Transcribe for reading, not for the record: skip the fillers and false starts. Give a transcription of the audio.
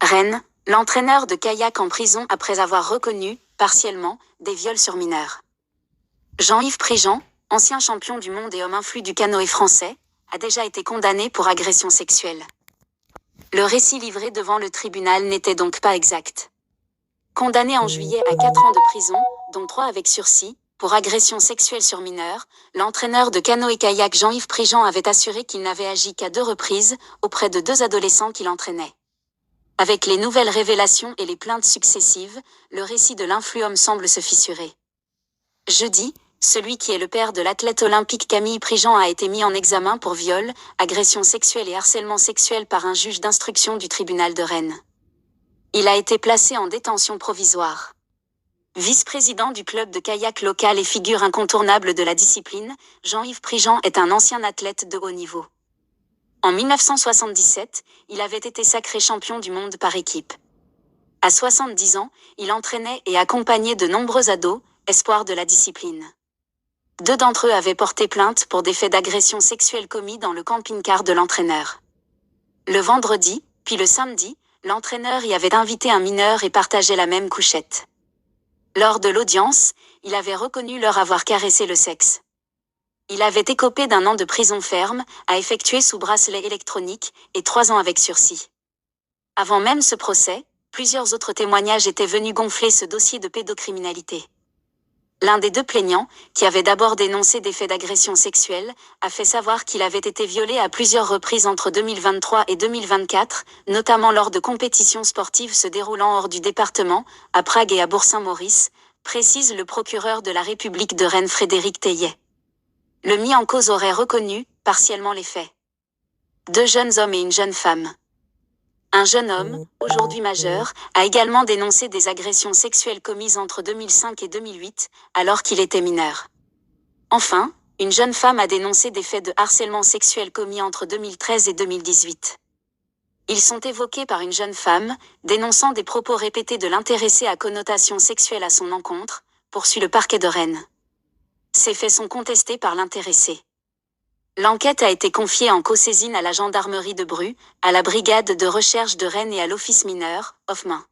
Rennes, l'entraîneur de kayak en prison après avoir reconnu, partiellement, des viols sur mineurs. Jean-Yves Prigent, ancien champion du monde et homme influent du canoë français, a déjà été condamné pour agression sexuelle. Le récit livré devant le tribunal n'était donc pas exact. Condamné en juillet à 4 ans de prison, dont 3 avec sursis, pour agression sexuelle sur mineurs, l'entraîneur de canoë-kayak Jean-Yves Prigent avait assuré qu'il n'avait agi qu'à 2 reprises, auprès de 2 adolescents qu'il entraînait. Avec les nouvelles révélations et les plaintes successives, le récit de l'influhomme semble se fissurer. Jeudi, celui qui est le père de l'athlète olympique Camille Prigent a été mis en examen pour viol, agression sexuelle et harcèlement sexuel par un juge d'instruction du tribunal de Rennes. Il a été placé en détention provisoire. Vice-président du club de kayak local et figure incontournable de la discipline, Jean-Yves Prigent est un ancien athlète de haut niveau. En 1977, il avait été sacré champion du monde par équipe. À 70 ans, il entraînait et accompagnait de nombreux ados, espoirs de la discipline. 2 d'entre eux avaient porté plainte pour des faits d'agression sexuelle commis dans le camping-car de l'entraîneur. Le vendredi, puis le samedi, l'entraîneur y avait invité un mineur et partageait la même couchette. Lors de l'audience, il avait reconnu leur avoir caressé le sexe. Il avait écopé d'1 an de prison ferme, à effectuer sous bracelet électronique, et 3 ans avec sursis. Avant même ce procès, plusieurs autres témoignages étaient venus gonfler ce dossier de pédocriminalité. L'un des 2 plaignants, qui avait d'abord dénoncé des faits d'agression sexuelle, a fait savoir qu'il avait été violé à plusieurs reprises entre 2023 et 2024, notamment lors de compétitions sportives se déroulant hors du département, à Prague et à Bourg-Saint-Maurice, précise le procureur de la République de Rennes Frédéric Teillet. Le mis en cause aurait reconnu, partiellement les faits. 2 jeunes hommes et une jeune femme. Un jeune homme, aujourd'hui majeur, a également dénoncé des agressions sexuelles commises entre 2005 et 2008, alors qu'il était mineur. Enfin, une jeune femme a dénoncé des faits de harcèlement sexuel commis entre 2013 et 2018. Ils sont évoqués par une jeune femme, dénonçant des propos répétés de l'intéressé à connotation sexuelle à son encontre, poursuit le parquet de Rennes. Ces faits sont contestés par l'intéressé. L'enquête a été confiée en cosaisine à la gendarmerie de Bru, à la brigade de recherche de Rennes et à l'office mineur, Hoffmann.